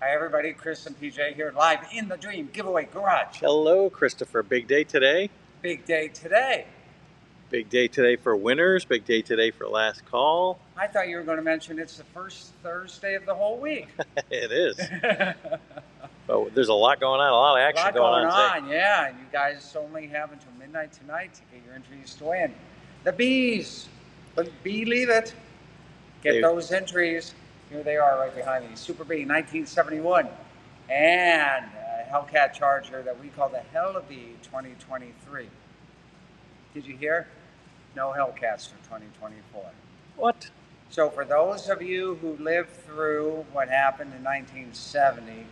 Hi, everybody. Chris and PJ here live in the Dream Giveaway Garage. Hello, Christopher. Big day today. Big day today. Big day today for winners. Big day today for last call. I thought you were going to mention it's the first Thursday of the whole week. It is. But there's a lot going on, a lot of action going on today. Yeah. And you guys only have until midnight tonight to get your entries to win. The bees. Believe it. Get those entries. Here they are right behind me. Super Bee 1971. And a Hellcat Charger that we call the Hellbee 2023. Did you hear? No Hellcats for 2024. What? So for those of you who lived through what happened in 1970,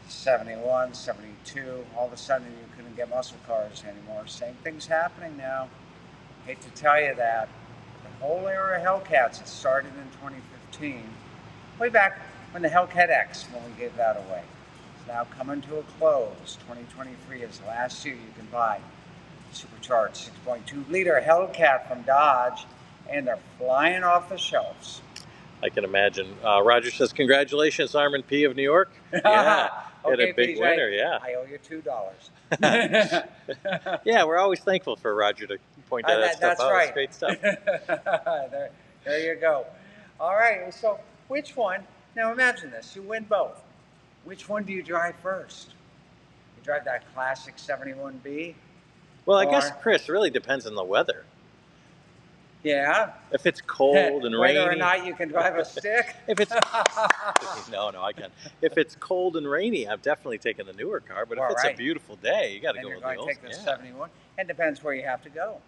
71, 72, all of a sudden you couldn't get muscle cars anymore. Same thing's happening now. Hate to tell you that. The whole era of Hellcats, it started in 2015. Way back when the Hellcat X, when we gave that away. It's now coming to a close. 2023 is the last year you can buy supercharged 6.2 liter Hellcat from Dodge, and they're flying off the shelves. I can imagine. Roger says, congratulations, Armin P. of New York. Yeah, okay, had a big PJ, winner, yeah. I owe you $2. Yeah, we're always thankful for Roger to point that stuff out. Right. That's great stuff. there you go. All right, so which one? Now imagine this, you win both. Which one do you drive first? You drive that classic 71B? Well, I guess, Chris, it really depends on the weather. Yeah. If it's cold and rainy. Whether or not you can drive a stick? If it's no, I can't. If it's cold and rainy, I'm definitely taking the newer car. But if it's a beautiful day, you got to go with the old. You're going to take the 71. It depends where you have to go,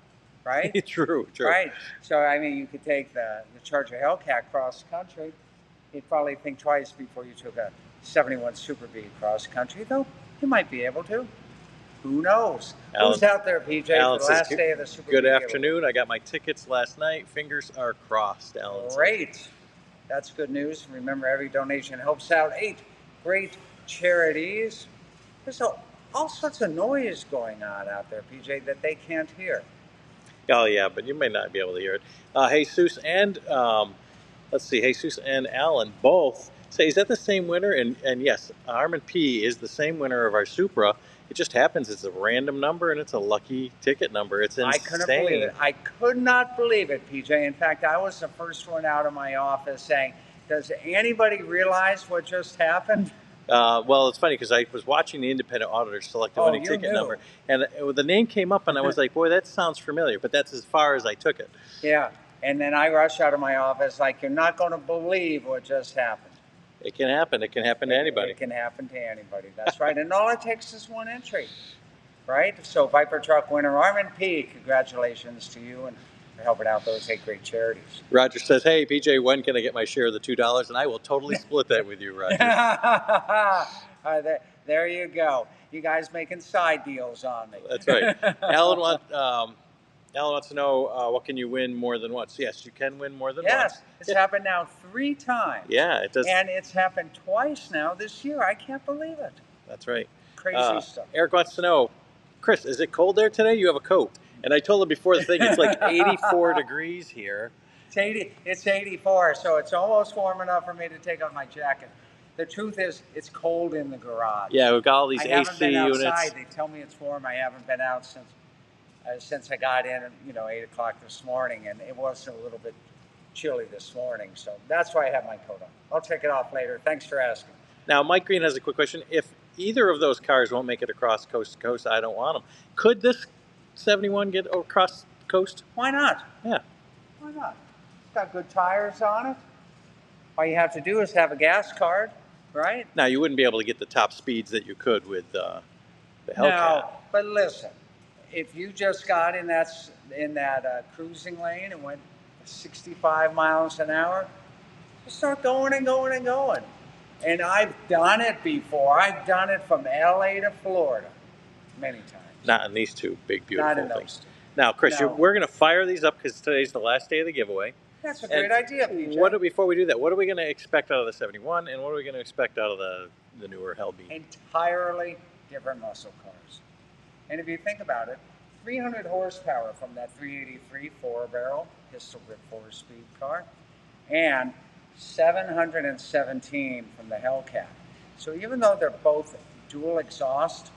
right? True. Right. So I mean, you could take the Charger Hellcat cross country. You'd probably think twice before you took a 71 Super Bee cross country, though you might be able to. Who knows? Alan, who's out there, PJ, Alan for the last day of the Super Good Bee afternoon. I got my tickets last night. Fingers are crossed, Alan. Great. That's good news. Remember, every donation helps out 8 great charities. There's all sorts of noise going on out there, PJ, that they can't hear. Oh, yeah, but you may not be able to hear it. Jesus and, let's see, Jesus and Alan both say, is that the same winner? And yes, Armin P. is the same winner of our Supra. It just happens it's a random number and it's a lucky ticket number. It's insane. I couldn't believe it. I could not believe it, PJ. In fact, I was the first one out of my office saying, does anybody realize what just happened? Well, it's funny because I was watching the independent auditor select the winning ticket number, and the name came up, and I was like, boy, that sounds familiar, but that's as far as I took it. Yeah, and then I rushed out of my office like, you're not going to believe what just happened. It can happen. It can happen to anybody. It can happen to anybody. That's right. And all it takes is one entry, right? So Viper Truck winner Armin P., congratulations to you and for helping out those 8 great charities. Roger says, hey, PJ, when can I get my share of the $2? And I will totally split that with you, Roger. There you go. You guys making side deals on me. That's right. Alan wants to know, what can you win more than once? Yes, you can win more than once. Yes, it's happened now 3 times. Yeah, it does. And it's happened twice now this year. I can't believe it. That's right. Crazy stuff. Eric wants to know, Chris, is it cold there today? You have a coat. And I told him before the thing, it's like 84 degrees here. It's 84, so it's almost warm enough for me to take off my jacket. The truth is, it's cold in the garage. Yeah, we've got all these AC units. I haven't been outside. They tell me it's warm. I haven't been out since I got in, 8 o'clock this morning, and it was a little bit chilly this morning, so that's why I have my coat on. I'll take it off later. Thanks for asking. Now, Mike Green has a quick question. If either of those cars won't make it across coast to coast, I don't want them. Could this 71 get across the coast? Why not? Yeah. Why not? It's got good tires on it. All you have to do is have a gas card, right? Now, you wouldn't be able to get the top speeds that you could with the Hellcat. No, but listen, if you just got in that cruising lane and went 65 miles an hour, just start going and going and going. And I've done it before. I've done it from LA to Florida many times. Not in these two big, beautiful things. Not in those two. Now, Chris, we're going to fire these up because today's the last day of the giveaway. That's a great idea, PJ. Before we do that, what are we going to expect out of the 71, and what are we going to expect out of the newer Hellbee? Entirely different muscle cars. And if you think about it, 300 horsepower from that 383 4-barrel pistol grip 4-speed car, and 717 from the Hellcat. So even though they're both dual exhaust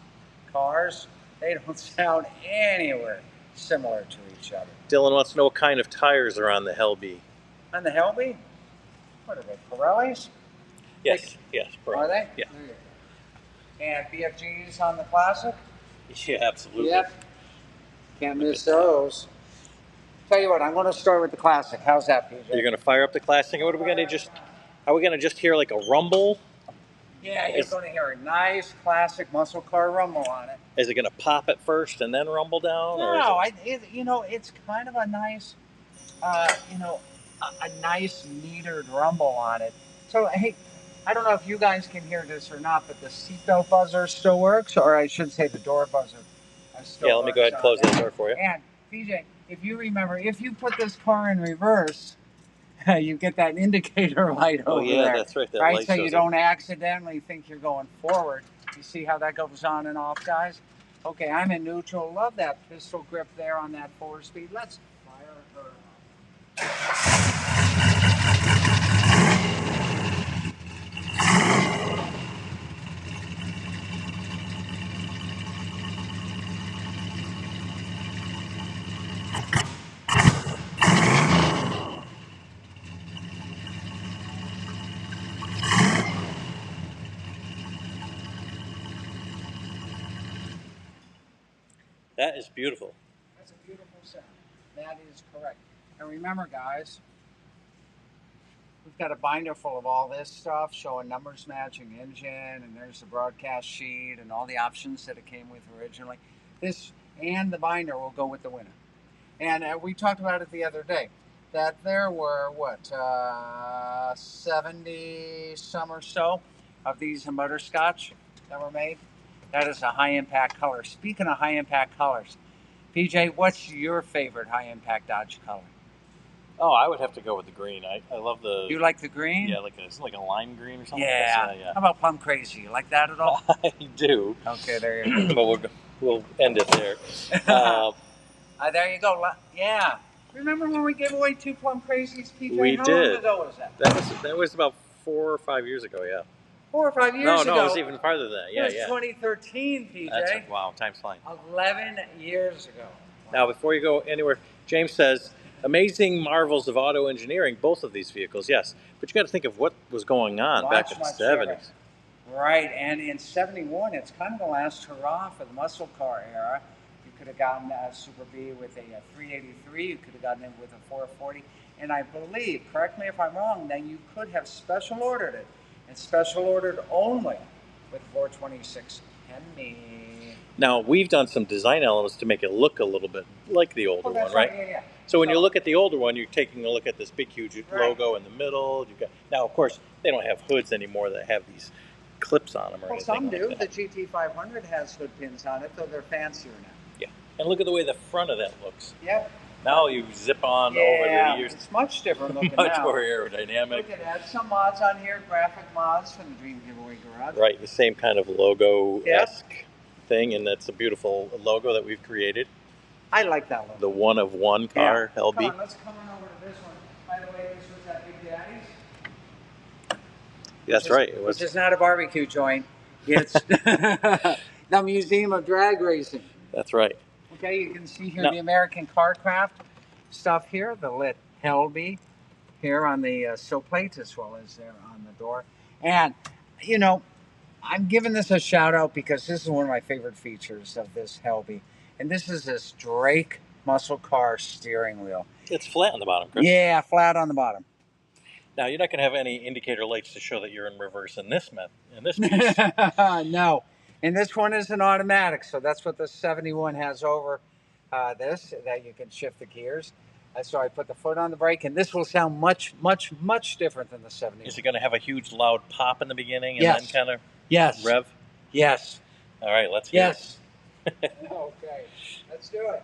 cars, they don't sound anywhere similar to each other. Dylan wants to know what kind of tires are on the Hellbee. On the Hellbee, what are they, Pirellis? Yes, yes, Are they? Yeah. There you go. And BFGs on the Classic? Yeah, absolutely. Yep. Can't miss those. Tell you what, I'm going to start with the Classic. How's that, PJ? You're going to fire up the Classic. What are we going to just? Are we going to just hear like a rumble? Yeah, you're going to hear a nice classic muscle car rumble on it. Is it going to pop at first and then rumble down? No, it's kind of a nice, a nice metered rumble on it. So hey, I don't know if you guys can hear this or not, but the seatbelt buzzer still works, or I should say the door buzzer still works. Yeah, let me go ahead and close that door for you. And PJ, if you remember, if you put this car in reverse, you get that indicator light over there. Oh yeah, that's right. That right, light so you shows don't accidentally think you're going forward. You see how that goes on and off, guys? Okay, I'm in neutral. Love that pistol grip there on that 4-speed. Let's fire her up. That is beautiful. That's a beautiful sound. That is correct. And remember, guys, we've got a binder full of all this stuff showing numbers matching engine, and there's the broadcast sheet and all the options that it came with originally. This and the binder will go with the winner. And we talked about it the other day that there were, 70 some or so of these butterscotch that were made. That is a high impact color. Speaking of high impact colors, PJ, what's your favorite high impact Dodge color? Oh, I would have to go with the green. I love the. You like the green? Yeah, it's like a lime green or something. Yeah. Yeah. How about plum crazy? You like that at all? I do. Okay, there you go. But we'll end it there. There you go. Yeah. Remember when we gave away 2 plum crazies, PJ? We How did. long ago was that? That was about 4 or 5 years ago. Yeah. 4 or 5 years ago. No, it was even farther than that. Yeah, it was 2013, PJ. That's wow, time's flying. 11 years ago. Wow. Now, before you go anywhere, James says, amazing marvels of auto engineering, both of these vehicles, yes. But you got to think of what was going on back in the 70s. Right, and in 71, it's kind of the last hurrah for the muscle car era. You could have gotten a Super B with a 383, you could have gotten it with a 440, and I believe, correct me if I'm wrong, then you could have special ordered it, and special ordered only with 426 Hemi. Now, we've done some design elements to make it look a little bit like the older one, right? Yeah. So when you look at the older one, you're taking a look at this big, huge logo in the middle. Now, of course, they don't have hoods anymore that have these clips on them or anything. Some do. Like that. The GT500 has hood pins on it, though they're fancier now. Yeah, and look at the way the front of that looks. Yep. Now you zip on over the years. It's much different looking much now. more aerodynamic. Look at that. Some mods on here, graphic mods from the Dream Giveaway Garage. Right, the same kind of logo-esque thing, and that's a beautiful logo that we've created. I like that logo. The one of one car, Hellbee. Come on, let's come on over to this one. By the way, this was that Big Daddy's. That's right. Which is not a barbecue joint. It's the Museum of Drag Racing. That's right. Okay, you can see here the American Carcraft stuff here, the lit Hellbee here on the sill plate as well as there on the door. And, you know, I'm giving this a shout out because this is one of my favorite features of this Hellbee. And this is this Drake muscle car steering wheel. It's flat on the bottom, Chris. Yeah, flat on the bottom. Now, you're not going to have any indicator lights to show that you're in reverse in this piece. No. And this one is an automatic, so that's what the 71 has over this, that you can shift the gears. So I put the foot on the brake, and this will sound much, much, much different than the 71. Is it going to have a huge, loud pop in the beginning and then kind of rev? Yes. All right, let's hear it. Okay, let's do it.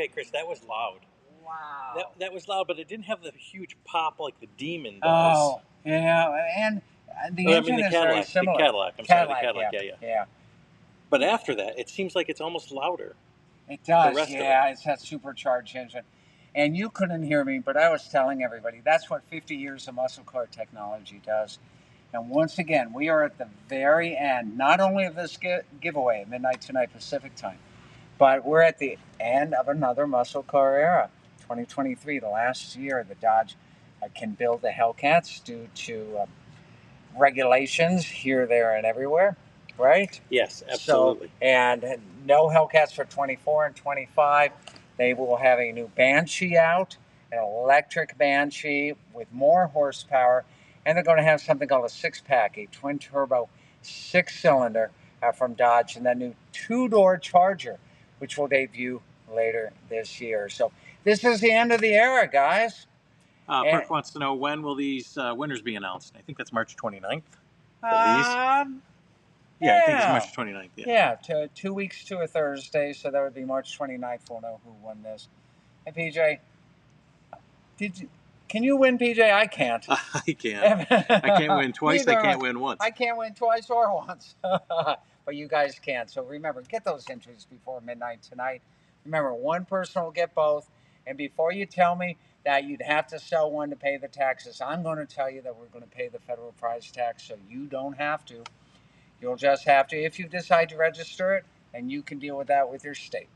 Okay, Chris, that was loud. Wow. That was loud, but it didn't have the huge pop like the Demon does. Oh, yeah, and the engine the is very Cadillac. similar. The Cadillac. I'm sorry, the Cadillac, Cadillac. Yeah. yeah. But after that, it seems like it's almost louder. It does, rest of yeah. It's that supercharged engine. And you couldn't hear me, but I was telling everybody that's what 50 years of muscle car technology does. And once again, we are at the very end, not only of this giveaway at midnight tonight Pacific time, but we're at the end of another muscle car era. 2023, the last year, the Dodge can build the Hellcats due to regulations here, there, and everywhere, right? Yes, absolutely. So, and no Hellcats for 24 and 25. They will have a new Banshee out, an electric Banshee with more horsepower, and they're going to have something called a six-pack, a twin-turbo six-cylinder from Dodge, and that new two-door Charger, which will debut later this year. So this is the end of the era, guys. Perk wants to know, when will these winners be announced? I think that's March 29th. Yeah, I think it's March 29th. Yeah, 2 weeks to a Thursday, so that would be March 29th. We'll know who won this. Hey, PJ, can you win, PJ? I can't. I can't. I can't win twice. I can't win once. I can't win twice or once. But you guys can. So remember, get those entries before midnight tonight. Remember, one person will get both. And before you tell me that you'd have to sell one to pay the taxes, I'm going to tell you that we're going to pay the federal prize tax, so you don't have to. You'll just have to, if you decide to register it, and you can deal with that with your state.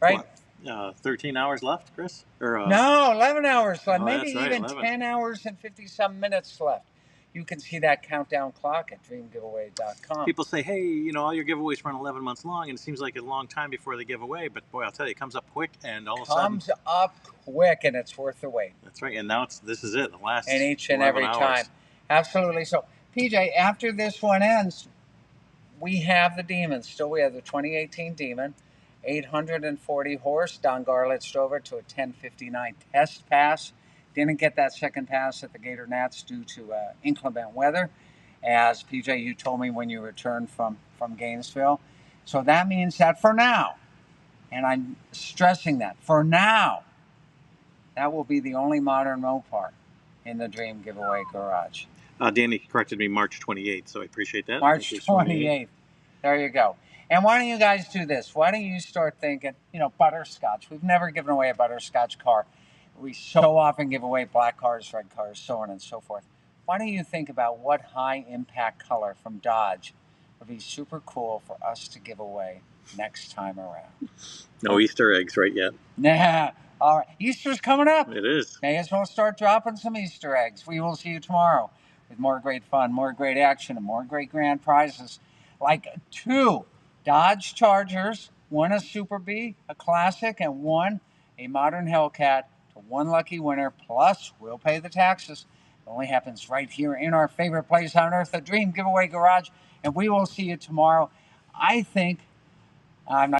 Right? What, 13 hours left, Chris? No, 11 hours left. Maybe right, even 11. 10 hours and 50-some minutes left. You can see that countdown clock at dreamgiveaway.com. People say, hey, all your giveaways run 11 months long, and it seems like a long time before they give away. But boy, I'll tell you, it comes up quick, and all of a sudden... Comes up quick, and it's worth the wait. That's right, and now this is it, the last and each and every hours. Time. Absolutely. So, PJ, after this one ends, we have the Demon. Still, we have the 2018 Demon. 840 horse. Don Garlitz drove it to a 10:59 test pass. Didn't get that second pass at the Gator Nats due to inclement weather, as PJ, you told me when you returned from Gainesville. So that means that for now, and I'm stressing that, for now, that will be the only modern Mopar in the Dream Giveaway garage. Danny corrected me, March 28th, so I appreciate that. March 28th. There you go. And why don't you guys do this? Why don't you start thinking, butterscotch. We've never given away a butterscotch car. We so often give away black cars, red cars, so on and so forth. Why don't you think about what high impact color from Dodge would be super cool for us to give away next time around? No Easter eggs right yet. Nah. All right. Easter's coming up. It is. May as well start dropping some Easter eggs. We will see you tomorrow with more great fun, more great action, and more great grand prizes. Like 2 Dodge Chargers, 1 a Super Bee, a Classic, and 1 a modern Hellcat to 1 lucky winner. Plus, we'll pay the taxes. It only happens right here in our favorite place on earth, the Dream Giveaway Garage. And we will see you tomorrow. I think I'm not